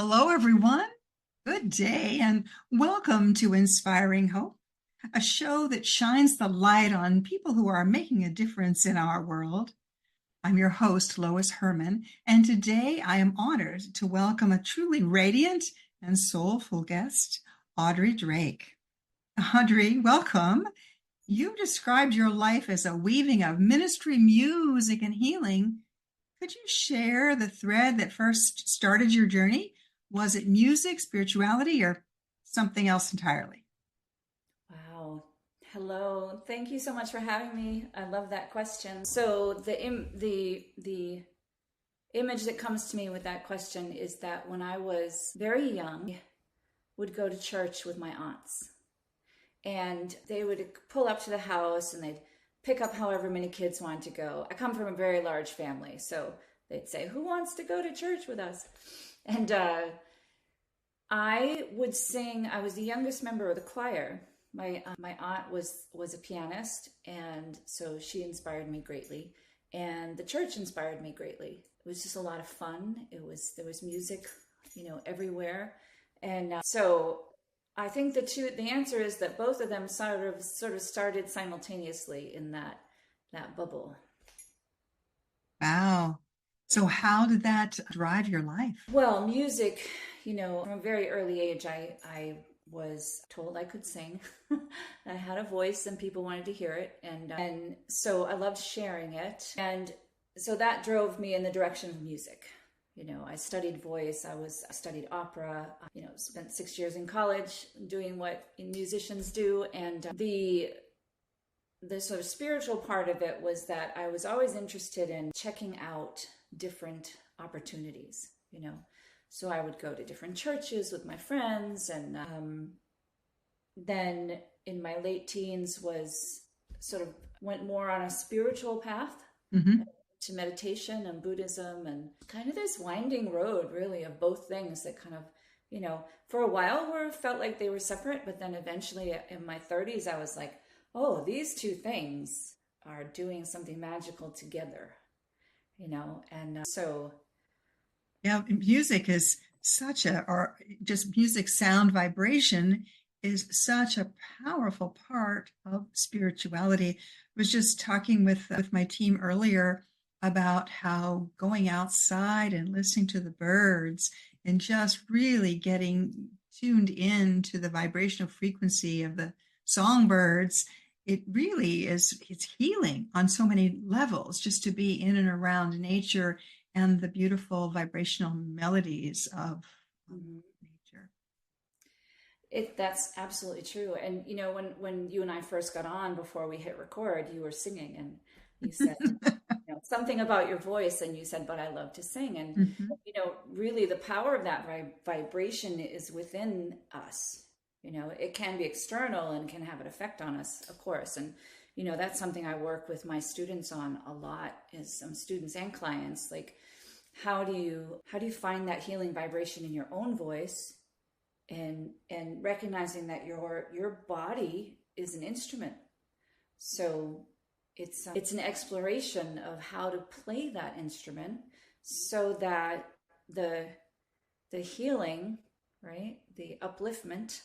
Hello, everyone. Good day, and welcome to Inspiring Hope, a show that shines the light on people who are making a difference in our world. I'm your host, Lois Hermann, and today I am honored to welcome a truly radiant and soulful guest, Audrey Drake. Audrey, welcome. You described your life as a weaving of ministry, music, and healing. Could you share the thread that first started your journey? Was it music, spirituality, or something else entirely? Wow. Hello. Thank you so much for having me. I love that question. So the image that comes to me with that question is that when I was very young, I would go to church with my aunts. And they would pull up to the house and they'd pick up however many kids wanted to go. I come from a very large family, so they'd say, "Who wants to go to church with us?" And I would sing. I was the youngest member of the choir. My aunt was a pianist, and so she inspired me greatly, and the church inspired me greatly. It was just a lot of fun. There was music, everywhere, and so I think the answer is that both of them sort of started simultaneously in that bubble. Wow. So, how did that drive your life? Well, music, from a very early age, I was told I could sing. I had a voice and people wanted to hear it. And so I loved sharing it. And so that drove me in the direction of music. I studied voice. I studied opera, spent 6 years in college doing what musicians do. And the sort of spiritual part of it was that I was always interested in checking out different opportunities, So I would go to different churches with my friends, and then in my late teens went more on a spiritual path, to meditation and Buddhism, and kind of this winding road really of both things that kind of, for a while felt like they were separate, but then eventually in my 30s, I was like, oh, these two things are doing something magical together, and so. Yeah, music is or just music, sound, vibration is such a powerful part of spirituality. I was just talking with my team earlier about how going outside and listening to the birds and just really getting tuned in to the vibrational frequency of the songbirds, it really it's healing on so many levels just to be in and around nature and the beautiful vibrational melodies of nature. That's absolutely true. And when you and I first got on before we hit record, you were singing and you said something about your voice, and you said, "But I love to sing." And really the power of that vibration is within us. It can be external and can have an effect on us, of course. And that's something I work with my students on a lot, is some students and clients, like how do you find that healing vibration in your own voice, and recognizing that your body is an instrument. So it's an exploration of how to play that instrument so that the healing, right, the upliftment,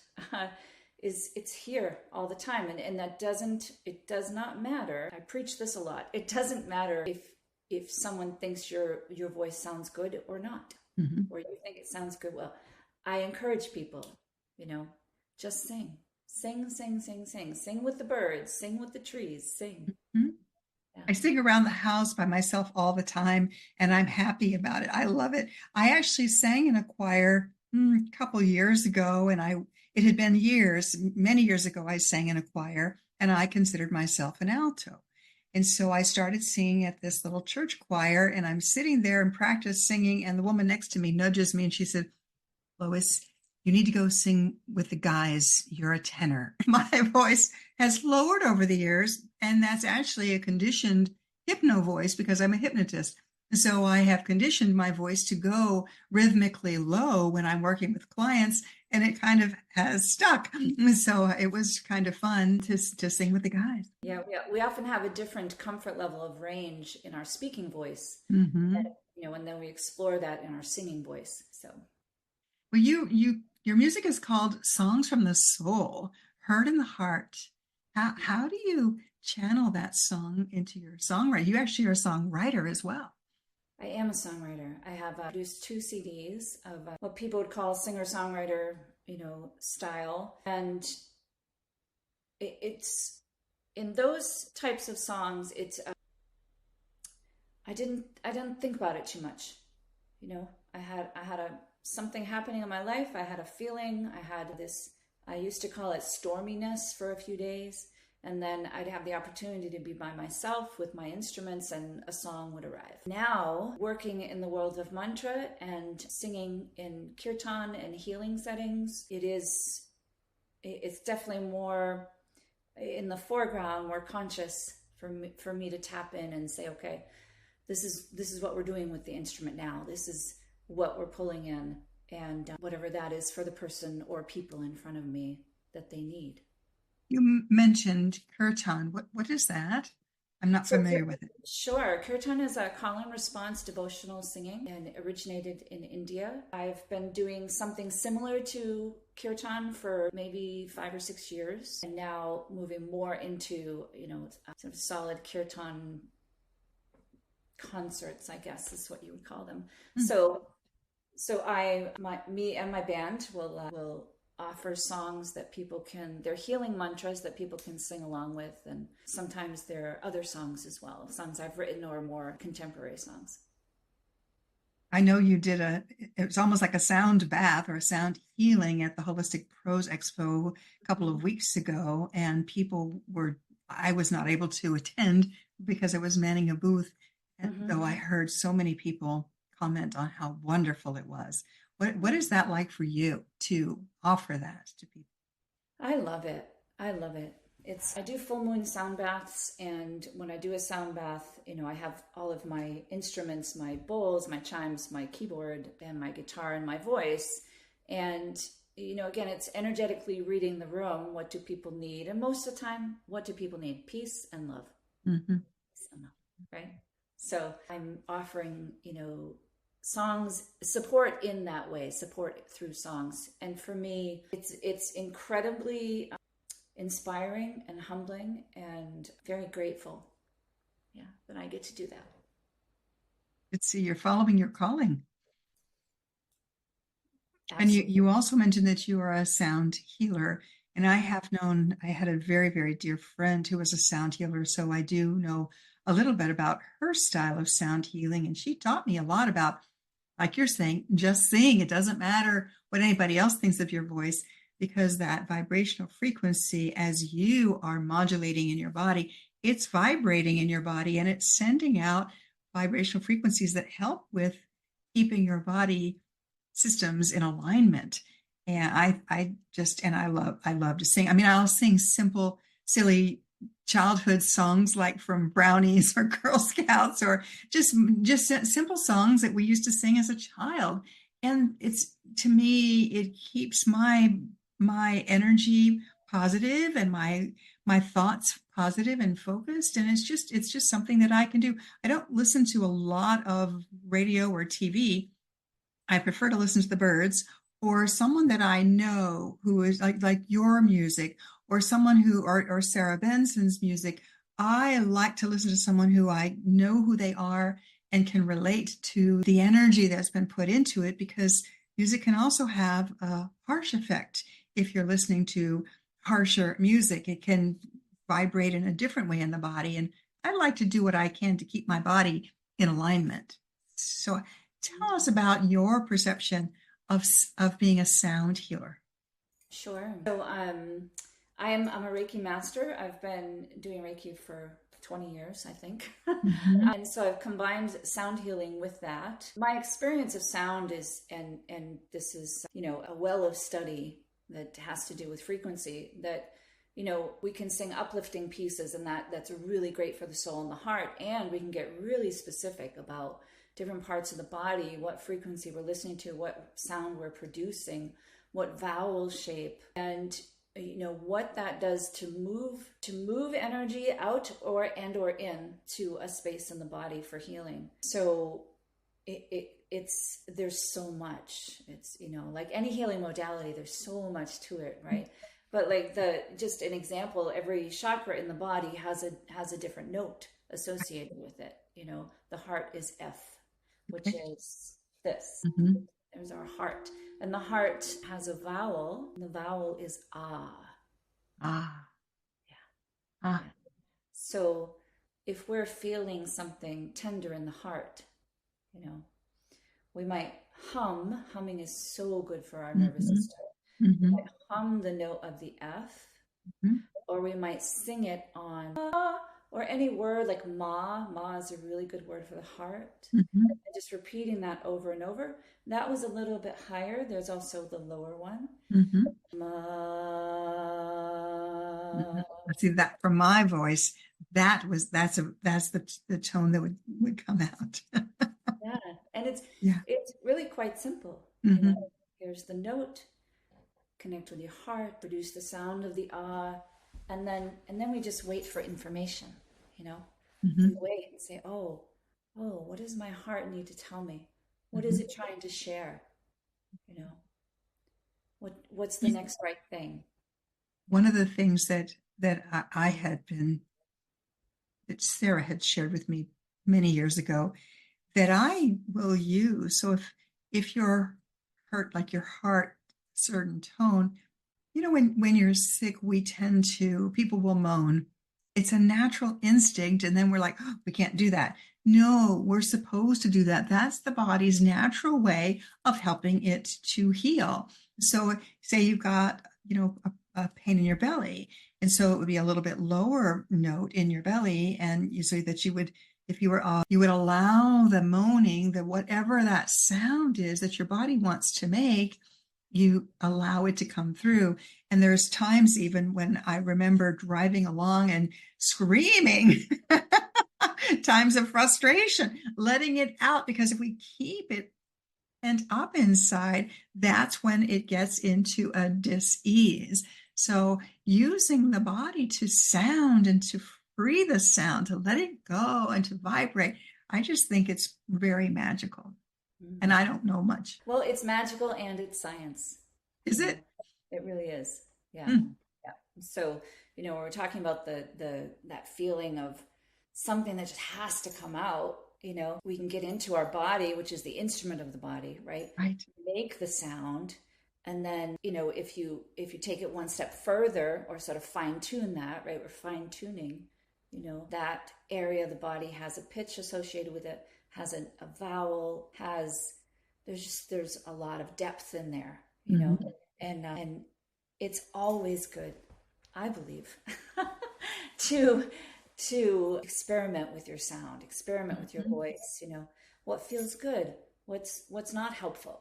it's here all the time, and it does not matter. I preach this a lot. It doesn't matter if someone thinks your voice sounds good or not, or you think it sounds good. Well, I encourage people, just sing with the birds, sing with the trees, sing. Yeah. I sing around the house by myself all the time, and I'm happy about it. I love it. I actually sang in a choir a couple years ago, and it had been many years ago, I sang in a choir, and I considered myself an alto. And so I started singing at this little church choir, and I'm sitting there in practice singing, and the woman next to me nudges me, and she said, "Lois, you need to go sing with the guys. You're a tenor." My voice has lowered over the years, and that's actually a conditioned hypno voice because I'm a hypnotist. So I have conditioned my voice to go rhythmically low when I'm working with clients, and it kind of has stuck. So it was kind of fun to sing with the guys. Yeah, we often have a different comfort level of range in our speaking voice, Mm-hmm. and then we explore that in our singing voice. So Well, your music is called Songs from the Soul, Heard in the Heart. How do you channel that song into your songwriting? You actually are a songwriter as well. I am a songwriter. I have produced 2 CDs of what people would call singer-songwriter, style. And it's in those types of songs, I didn't think about it too much. I had something happening in my life. I had a feeling. I used to call it storminess for a few days. And then I'd have the opportunity to be by myself with my instruments and a song would arrive. Now, working in the world of mantra and singing in Kirtan and healing settings, it's definitely more in the foreground, more conscious for me to tap in and say, okay, this is what we're doing with the instrument now. This is what we're pulling in, and whatever that is for the person or people in front of me that they need. You mentioned kirtan. What is that? I'm not So, familiar with it. sure. Kirtan is a call and response devotional singing and originated in India. I've been doing something similar to Kirtan for maybe 5 or 6 years, and now moving more into, sort of solid Kirtan concerts, I guess is what you would call them. Mm. So me and my band will offer songs that they're healing mantras that people can sing along with. And sometimes there are other songs as well, songs I've written or more contemporary songs. I know you did it was almost like a sound bath or a sound healing at the Holistic Prose Expo a couple of weeks ago. And I was not able to attend because I was manning a booth. And though I heard so many people comment on how wonderful it was. What is that like for you to offer that to people? I love it. I love it. I do full moon sound baths, and when I do a sound bath, I have all of my instruments, my bowls, my chimes, my keyboard, and my guitar and my voice. And, again, it's energetically reading the room. What do people need? And most of the time, what do people need? Peace and love. Mm-hmm. Peace and love, right? So I'm offering, songs, support in that way, support through songs. And for me, it's incredibly inspiring and humbling and very grateful, that I get to do that. Let's see, you're following your calling. Absolutely. And you also mentioned that you are a sound healer. And I had a very, very dear friend who was a sound healer. So I do know a little bit about her style of sound healing. And she taught me a lot about, like you're saying, just sing. It doesn't matter what anybody else thinks of your voice, because that vibrational frequency, as you are modulating in your body, it's vibrating in your body and it's sending out vibrational frequencies that help with keeping your body systems in alignment. And I love to sing. I mean, I'll sing simple, silly childhood songs like from Brownies or Girl Scouts, or just simple songs that we used to sing as a child. And to me, it keeps my energy positive and my thoughts positive and focused. And it's just something that I can do. I don't listen to a lot of radio or TV. I prefer to listen to the birds or someone that I know who is like your music, or someone or Sarah Benson's music. I like to listen to someone who I know who they are and can relate to the energy that's been put into it, because music can also have a harsh effect. If you're listening to harsher music, it can vibrate in a different way in the body. And I like to do what I can to keep my body in alignment. So tell us about your perception of being a sound healer. Sure. So I'm a Reiki master. I've been doing Reiki for 20 years, I think. Mm-hmm. And so I've combined sound healing with that. My experience of sound is, and this is, a well of study that has to do with frequency, that, we can sing uplifting pieces, and that's really great for the soul and the heart. And we can get really specific about different parts of the body, what frequency we're listening to, what sound we're producing, what vowel shape, and what that does to move energy out or in to a space in the body for healing. So it there's so much. It's, like any healing modality, there's so much to it, right? But like just an example, every chakra in the body has a different note associated with it. The heart is F, which Okay. is this. Mm-hmm. There's our heart. And the heart has a vowel, and the vowel is ah. Ah. Yeah. Ah. Yeah. So if we're feeling something tender in the heart, we might hum. Humming is so good for our nervous Mm-hmm. system. We Mm-hmm. might hum the note of the F, Mm-hmm. or we might sing it on ah, or any word like ma. Ma is a really good word for the heart. Mm-hmm. And just repeating that over and over. That was a little bit higher. There's also the lower one. Mm-hmm. Ma. Mm-hmm. See that from my voice, that's the tone that would come out. Yeah. And it's Yeah. it's really quite simple. Mm-hmm. Here's the note, connect with your heart, produce the sound of the ah, and then we just wait for information, Mm-hmm. We wait and say, oh, what does my heart need to tell me? What is Mm-hmm. it trying to share? What's the next right thing? One of the things that I had been that Sarah had shared with me many years ago that I will use. So if you're hurt, like your heart, certain tone, when you're sick, people will moan. It's a natural instinct. And then we're like, oh, we can't do that. No, we're supposed to do that. That's the body's natural way of helping it to heal. So say you've got, a pain in your belly. And so it would be a little bit lower note in your belly. And so that you would, if you were off, you would allow the moaning, the whatever that sound is that your body wants to make, you allow it to come through. And there's times even when I remember driving along and screaming, times of frustration, letting it out, because if we keep it pent up inside, that's when it gets into a dis-ease. So using the body to sound and to free the sound, to let it go and to vibrate, I just think it's very magical. And I don't know much. Well, it's magical and it's science. Is it? It really is. Yeah. Mm. Yeah. So, when we're talking about that feeling of something that just has to come out, we can get into our body, which is the instrument of the body, right? Right. Make the sound. And then, if you take it one step further or sort of fine tune that, right? We're fine tuning, that area of the body has a pitch associated with it, has a vowel, there's a lot of depth in there, Mm-hmm. and it's always good, I believe, to experiment with your sound, experiment with your voice, what feels good, what's not helpful,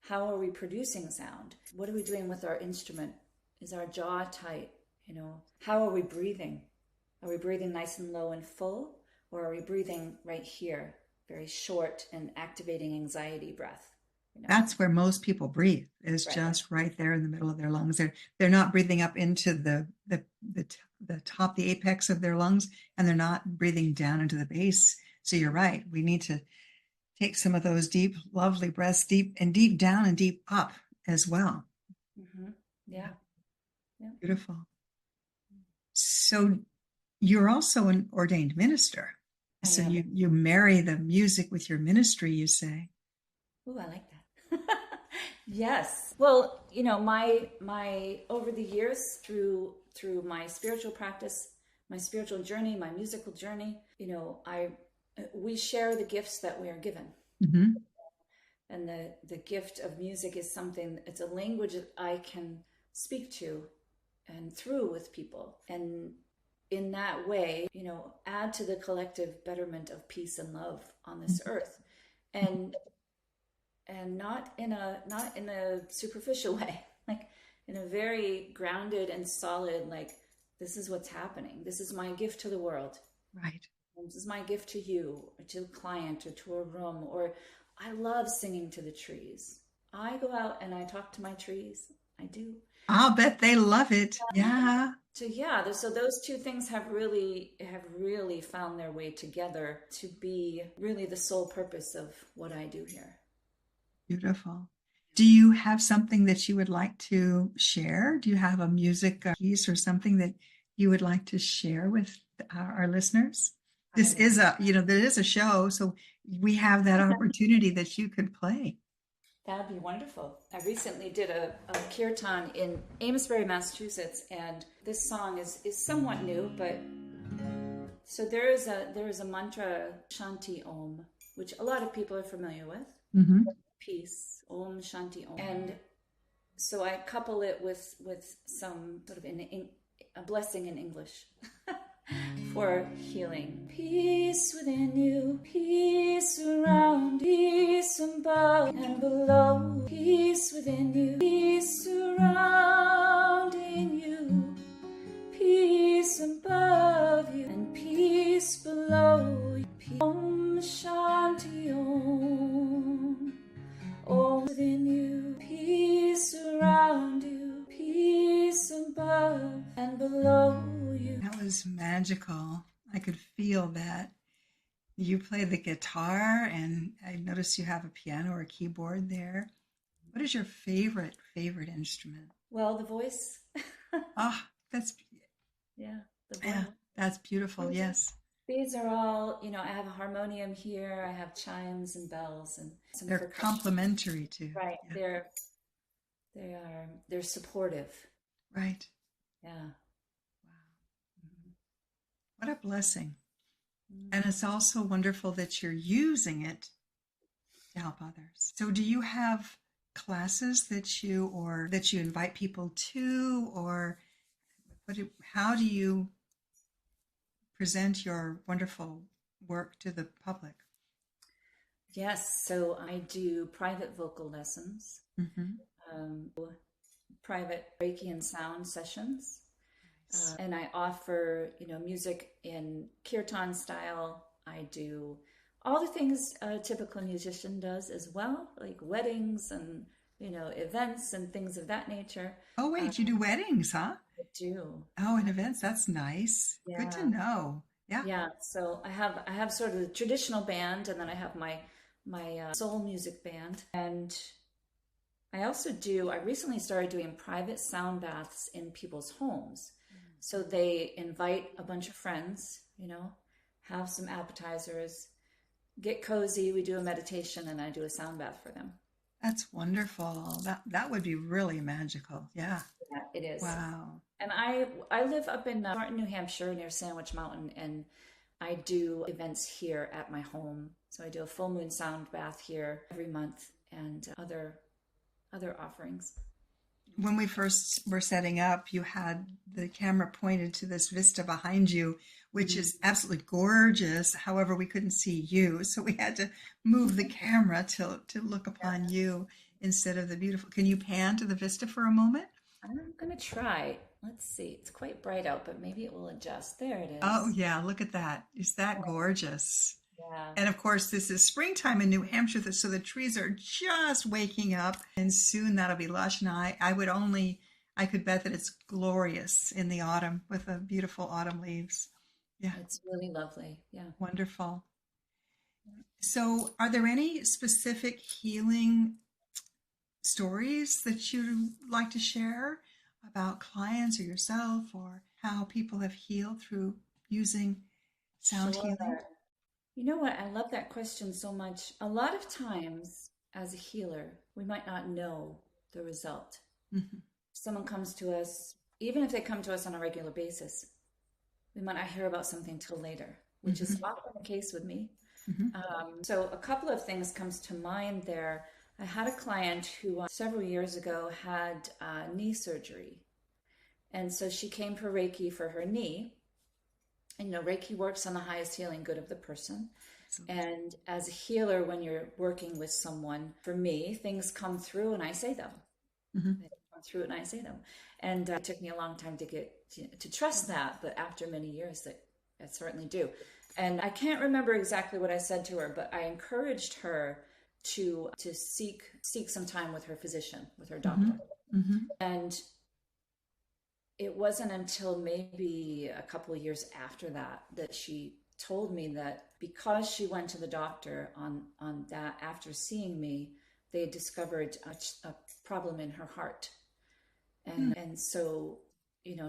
how are we producing sound? What are we doing with our instrument? Is our jaw tight? How are we breathing? Are we breathing nice and low and full? Or are we breathing right here, very short and activating anxiety breath? That's where most people breathe, is Right. just right there in the middle of their lungs. They're not breathing up into the top, the apex of their lungs, and they're not breathing down into the base. So you're right. We need to take some of those deep, lovely breaths, deep down and deep up as well. Mm-hmm. Yeah. Beautiful. So you're also an ordained minister. So you marry the music with your ministry, you say. Oh, I like that. Yes. Well, my over the years through my spiritual practice, my spiritual journey, my musical journey, we share the gifts that we are given. Mm-hmm. And the gift of music is something, it's a language that I can speak to and through with people. And in that way, add to the collective betterment of peace and love on this earth. And not in a superficial way, like in a very grounded and solid, like, this is what's happening. This is my gift to the world. Right. This is my gift to you, or to a client, or to a room. Or I love singing to the trees. I go out and I talk to my trees. I do. I'll bet they love it. Yeah. So yeah, so those two things have really found their way together to be really the sole purpose of what I do here. Beautiful. Do you have something that you would like to share? Do you have a music piece or something that you would like to share with our listeners? This I is there is a show, so we have that opportunity that you could play. That'd be wonderful. I recently did a kirtan in Amesbury, Massachusetts, and this song is somewhat new, but so there is a mantra Shanti Om, which a lot of people are familiar with. Mm-hmm. Peace, Om Shanti Om. And so I couple it with some sort of a blessing in English for healing. Peace within you, peace around, peace above and below. Peace within you, peace surrounding you, peace above you, and peace below you. Om Shanti Om. Om within you, peace around you, peace above and below you. That was magical. I could feel that. You play the guitar, and I noticed you have a piano or a keyboard there. What is your favorite instrument? Well, the voice. Ah, Yeah, the voice. yeah, that's beautiful. Yes. These are all, I have a harmonium here, I have chimes and bells and some They're percussion. complementary too. Right. Yeah. They're supportive. Right. Yeah. Wow. What a blessing. And it's also wonderful that you're using it to help others. So do you have classes that you invite people to, or how do you present your wonderful work to the public? Yes, so I do private vocal lessons, private Reiki and sound sessions. And I offer, music in kirtan style. I do all the things a typical musician does as well, like weddings and, events and things of that nature. Oh, wait, you do weddings, huh? I do. Oh, and events. That's nice. Good to Yeah. know. Yeah. Yeah. So I have sort of the traditional band, and then I have my soul music band. And I recently started doing private sound baths in people's homes. So they invite a bunch of friends, have some appetizers, get cozy. We do a meditation, and I do a sound bath for them. That's wonderful. That would be really magical. Yeah. Yeah, it is. Wow. And I live up in Thornton, New Hampshire, near Sandwich Mountain, and I do events here at my home. So I do a full moon sound bath here every month, and other offerings. When we first were setting up, you had the camera pointed to this vista behind you, which is absolutely gorgeous. However, we couldn't see you, so we had to move the camera to look upon you instead of the beautiful. Can you pan to the vista for a moment? I'm going to try. Let's see. It's quite bright out, but maybe it will adjust. There it is. Oh, yeah. Look at that. Is that gorgeous? Yeah. And of course, this is springtime in New Hampshire, so the trees are just waking up, and soon that'll be lush. And I could bet that it's glorious in the autumn with the beautiful autumn leaves. Yeah. It's really lovely. Yeah. Wonderful. So are there any specific healing stories that you'd like to share about clients or yourself, or how people have healed through using sound healing? You know what? I love that question so much. A lot of times as a healer, we might not know the result. Mm-hmm. Someone comes to us, even if they come to us on a regular basis, we might not hear about something till later, which is often the case with me. So a couple of things comes to mind there. I had a client who several years ago had knee surgery. And so she came for Reiki for her knee. And, Reiki works on the highest healing good of the person. And as a healer, when you're working with someone, for me, things come through and I say them. They come through and I say them. And it took me a long time to get to trust that. But after many years, that I certainly do. And I can't remember exactly what I said to her, but I encouraged her to seek some time with her physician, with her Mm-hmm. doctor. Mm-hmm. And it wasn't until maybe a couple of years after that that she told me that because she went to the doctor on that, after seeing me, they had discovered a problem in her heart. And so,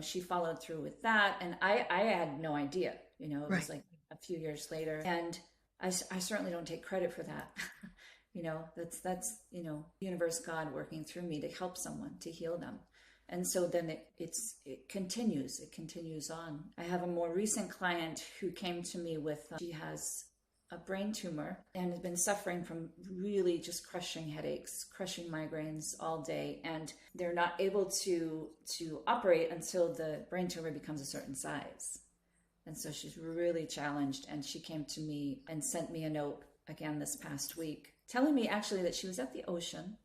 she followed through with that. And I had no idea, it Right. was like a few years later. And I certainly don't take credit for that. That's universe, God working through me to help someone, to heal them. And so then it continues on. I have a more recent client who came to me with, she has a brain tumor and has been suffering from really just crushing headaches, crushing migraines all day. And they're not able to operate until the brain tumor becomes a certain size. And so she's really challenged. And she came to me and sent me a note again this past week, telling me actually that she was at the ocean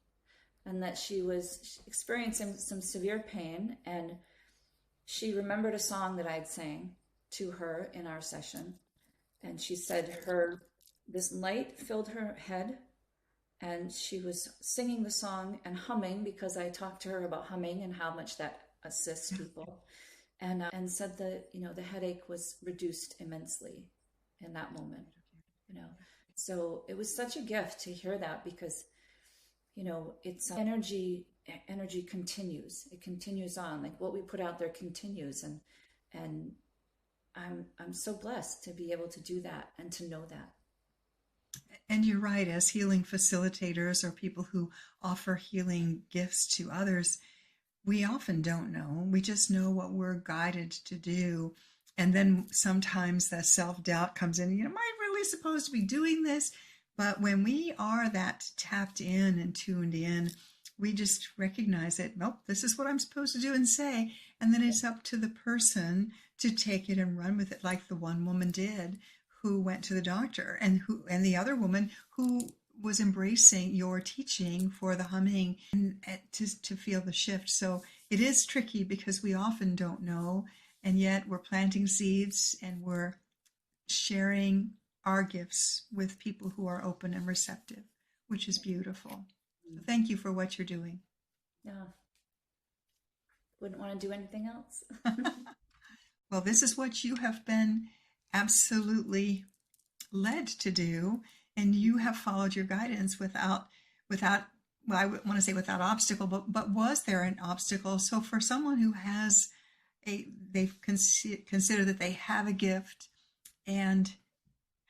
and that she was experiencing some severe pain. And she remembered a song that I'd sang to her in our session. And she said this light filled her head, and she was singing the song and humming, because I talked to her about humming and how much that assists people. And said that, the headache was reduced immensely in that moment, So it was such a gift to hear that, because, it's energy continues. It continues on. Like what we put out there continues. And I'm so blessed to be able to do that and to know that. And you're right, as healing facilitators or people who offer healing gifts to others, we often don't know. We just know what we're guided to do. And then sometimes the self-doubt comes in, am I really supposed to be doing this? But when we are that tapped in and tuned in, we just recognize it. Nope, this is what I'm supposed to do and say. And then it's up to the person to take it and run with it, like the one woman did who went to the doctor, and the other woman who was embracing your teaching for the humming and to feel the shift. So it is tricky because we often don't know, and yet we're planting seeds and we're sharing our gifts with people who are open and receptive, which is beautiful. So thank you for what you're doing. Yeah. Wouldn't want to do anything else. Well, this is what you have been absolutely led to do, and you have followed your guidance without well, I want to say without obstacle, but was there an obstacle? So for someone who has they've considered that they have a gift and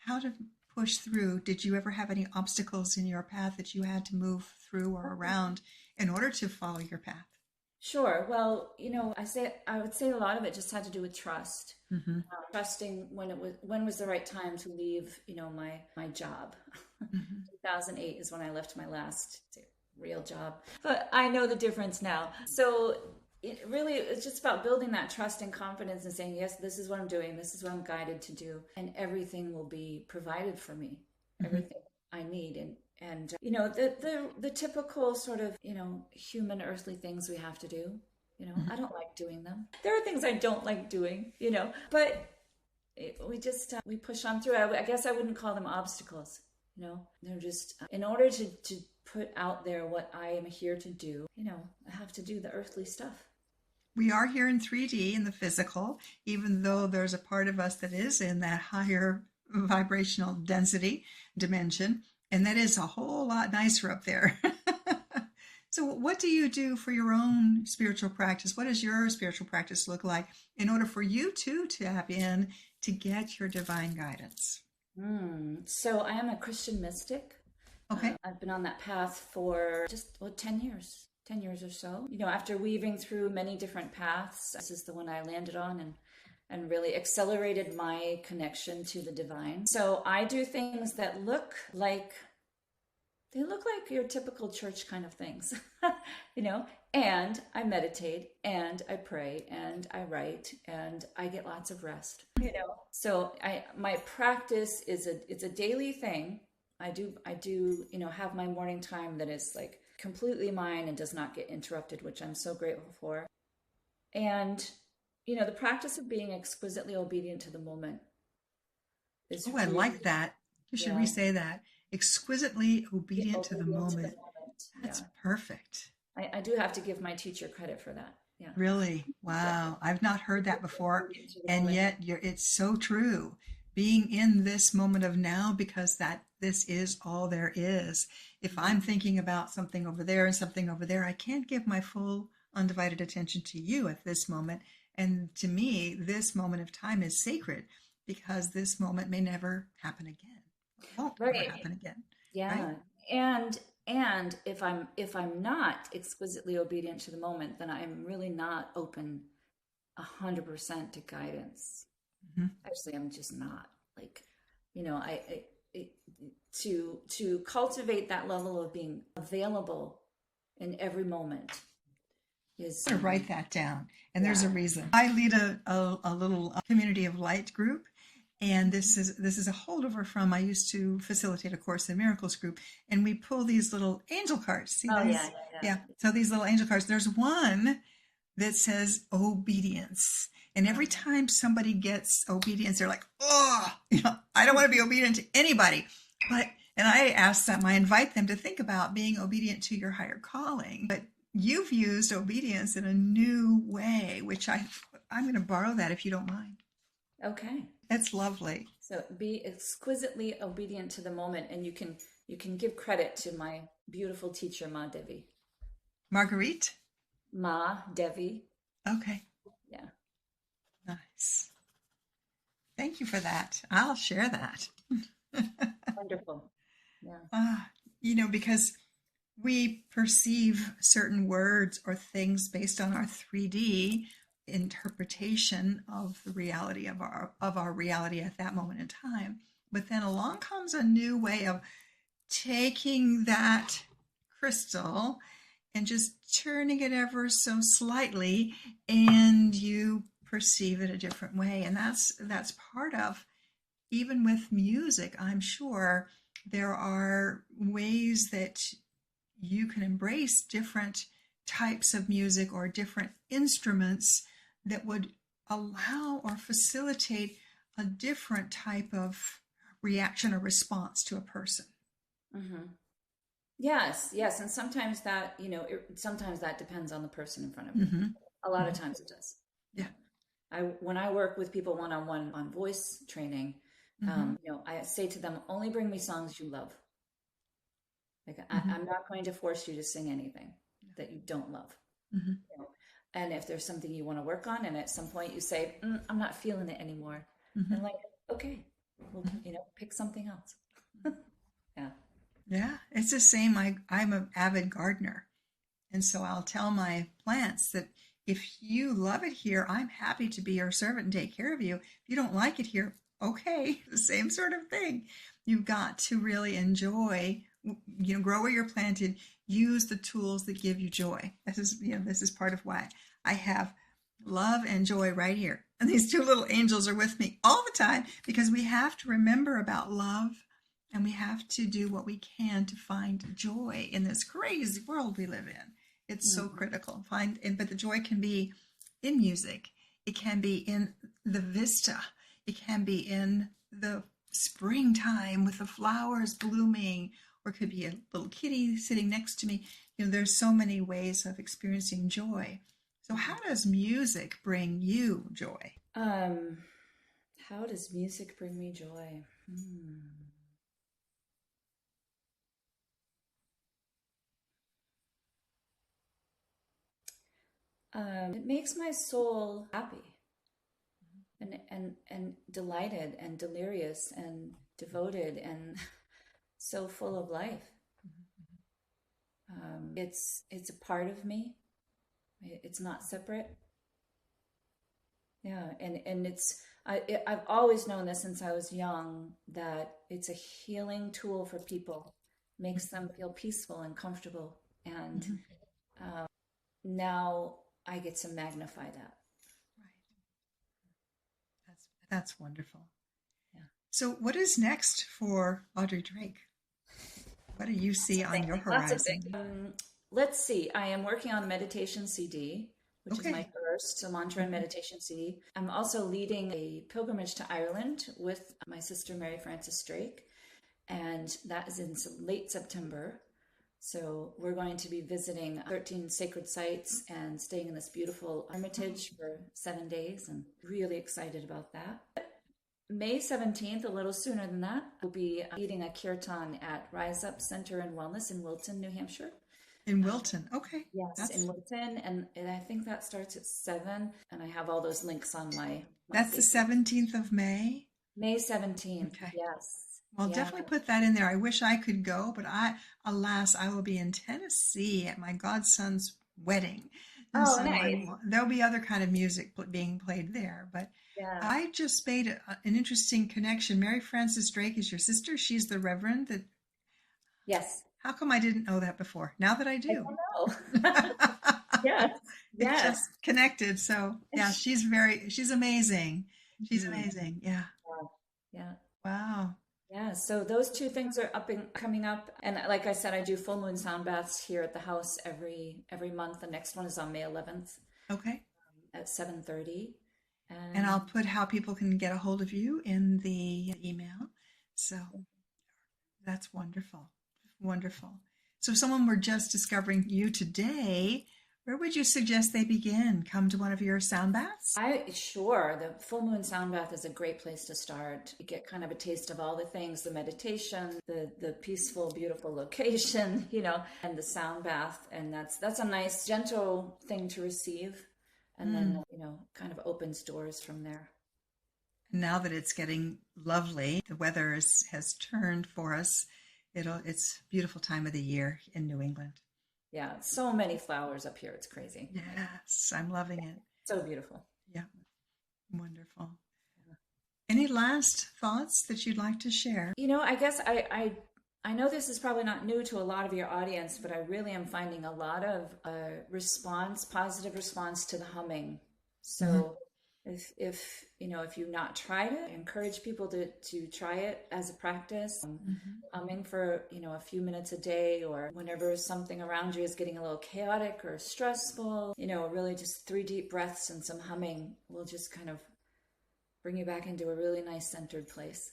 how to push through, did you ever have any obstacles in your path that you had to move through or around in order to follow your path? Sure. Well, I would say a lot of it just had to do with trust. Mm-hmm. Trusting when was the right time to leave, my job. Mm-hmm. 2008 is when I left my last real job, but I know the difference now. So it's just about building that trust and confidence and saying, yes, this is what I'm doing. This is what I'm guided to do. And everything will be provided for me, mm-hmm. everything I need. And the typical sort of, human earthly things we have to do, mm-hmm. I don't like doing them. There are things I don't like doing, but we push on through. I guess I wouldn't call them obstacles, they're just, in order to put out there what I am here to do, I have to do the earthly stuff. We are here in 3D, in the physical, even though there's a part of us that is in that higher vibrational density dimension. And that is a whole lot nicer up there. So what do you do for your own spiritual practice? What does your spiritual practice look like in order for you to tap in to get your divine guidance? So I am a Christian mystic. Okay. I've been on that path for just 10 years or so. After weaving through many different paths, this is the one I landed on and really accelerated my connection to the divine. So I do things that look like your typical church kind of things, and I meditate and I pray and I write and I get lots of rest, So my practice it's a daily thing. I do, have my morning time that is like completely mine and does not get interrupted, which I'm so grateful for. And the practice of being exquisitely obedient to the moment is I like that. You should re-say that. exquisitely Be obedient to the obedient to the moment. moment. That's Yeah. perfect. I do have to give my teacher credit for that. Yeah. Really? Yeah. Wow. I've not heard that before. Obedient to the And moment. yet it's so true. Being in this moment of now, because this is all there is. If I'm thinking about something over there and something over there, I can't give my full undivided attention to you at this moment. And to me, this moment of time is sacred because this moment may never happen again. It won't ever Right. happen again. Right? Yeah. And if I'm not exquisitely obedient to the moment, then I'm really not open 100% to guidance. Mhm. Actually, I'm just not. Like, I to cultivate that level of being available in every moment is I'm going to write that down. And there's a yeah. reason. I lead a little community of light group. And this is a holdover from I used to facilitate a Course in Miracles group, and we pull these little angel cards. See Oh these? yeah, yeah, Yeah. yeah. So these little angel cards. There's one that says obedience, and every time somebody gets obedience, they're like, oh, I don't want to be obedient to anybody. And I ask them, I invite them to think about being obedient to your higher calling. But you've used obedience in a new way, which I'm going to borrow that if you don't mind. Okay. That's lovely. So be exquisitely obedient to the moment, and you can give credit to my beautiful teacher, Ma Devi. Marguerite? Ma Devi. Okay. Yeah. Nice. Thank you for that. I'll share that. Wonderful. Yeah. Because we perceive certain words or things based on our 3D interpretation of the reality of our reality at that moment in time. But then along comes a new way of taking that crystal and just turning it ever so slightly, and you perceive it a different way. And that's part of, even with music, I'm sure there are ways that you can embrace different types of music or different instruments that would allow or facilitate a different type of reaction or response to a person. Mm-hmm. Yes, yes, and sometimes that sometimes that depends on the person in front of you. Mm-hmm. A lot of times it does. Yeah. When I work with people one-on-one on voice training, Mm-hmm. I say to them, only bring me songs you love. Like Mm-hmm. I'm not going to force you to sing anything that you don't love. Mm-hmm. And if there's something you want to work on, and at some point you say, I'm not feeling it anymore, Mm-hmm. and like, okay, well, pick something else. Yeah. Yeah, it's the same. I'm an avid gardener. And so I'll tell my plants that if you love it here, I'm happy to be your servant and take care of you. If you don't like it here, okay, the same sort of thing. You've got to really enjoy, grow where you're planted, use the tools that give you joy. This is part of why I have love and joy right here. And these two little angels are with me all the time, because we have to remember about love, and we have to do what we can to find joy in this crazy world we live in. It's so critical. But the joy can be in music. It can be in the vista. It can be in the springtime with the flowers blooming, or it could be a little kitty sitting next to me. There's so many ways of experiencing joy. So how does music bring you joy? How does music bring me joy? It makes my soul happy and delighted and delirious and devoted and so full of life. It's a part of me. It's not separate. Yeah, and I've always known this since I was young, that it's a healing tool for people, makes them feel peaceful and comfortable, and now I get to magnify that. Right. That's wonderful. Yeah. So what is next for Audrey Drake? What do you see on your horizon? Let's see. I am working on a meditation CD, which is my first mantra and meditation CD. I'm also leading a pilgrimage to Ireland with my sister, Mary Frances Drake. and that is in late September. So we're going to be visiting 13 sacred sites and staying in this beautiful hermitage for 7 days, and really excited about that. May 17th, a little sooner than that, we'll be leading a kirtan at Rise Up Center and Wellness in Wilton, New Hampshire. In Wilton, okay. Yes, in Wilton, and I think that starts at 7, and I have all those links on my That's the 17th of May? May 17th, Okay. yes. Well, Yeah. definitely put that in there. I wish I could go, but alas, I will be in Tennessee at my godson's wedding. And Oh, so nice. there'll be other kind of music being played there. But Yeah. I just made an interesting connection. Mary Frances Drake is your sister. She's the Reverend that. Yes. How come I didn't know that before? Now that I I do. don't know. Yes. It Yes. just connected. So yeah, she's amazing. She's Mhm. amazing. Yeah. Yeah. Wow. Yeah. So those two things are coming up. And like I said, I do full moon sound baths here at the house every month. The next one is on May 11th Okay. at 7:30. And I'll put how people can get a hold of you in the email. So that's wonderful. Wonderful. So if someone were just discovering you today, where would you suggest they begin? Come to one of your sound baths? Sure, the full moon sound bath is a great place to start. You get kind of a taste of all the things, the meditation, the peaceful, beautiful location, and the sound bath. And that's a nice, gentle thing to receive. And then, kind of opens doors from there. Now that it's getting lovely, the weather has turned for us. It's a beautiful time of the year in New England. Yeah, so many flowers up here. It's crazy. Yes, I'm loving it. So beautiful. Yeah, wonderful. Any last thoughts that you'd like to share? I guess I know this is probably not new to a lot of your audience, but I really am finding a lot of positive response to the humming. So if you've not tried it, I encourage people to try it as a practice. Humming for a few minutes a day, or whenever something around you is getting a little chaotic or stressful, really just 3 deep breaths and some humming will just kind of bring you back into a really nice centered place.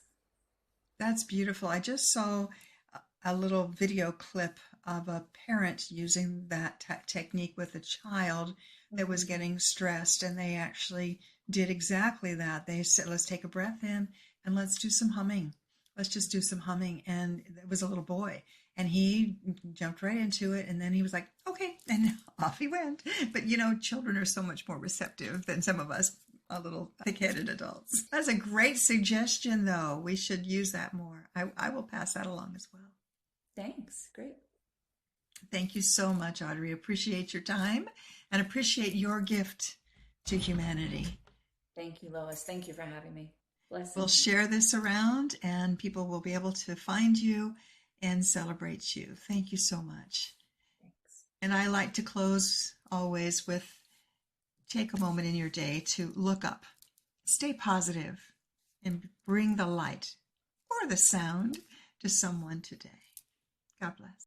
That's beautiful. I just saw a little video clip of a parent using that technique with a child that was getting stressed, and they actually did exactly that. They said, let's take a breath in and let's do some humming. Let's just do some humming. And it was a little boy, and he jumped right into it. And then he was like, okay. And off he went. But, children are so much more receptive than some of us little thick-headed adults. That's a great suggestion, though. We should use that more. I will pass that along as well. Thanks. Great. Thank you so much, Audrey. Appreciate your time and appreciate your gift to humanity. Thank you, Lois. Thank you for having me. Blessings. We'll share this around, and people will be able to find you and celebrate you. Thank you so much. Thanks. And I like to close always with, take a moment in your day to look up, stay positive, and bring the light or the sound to someone today. God bless.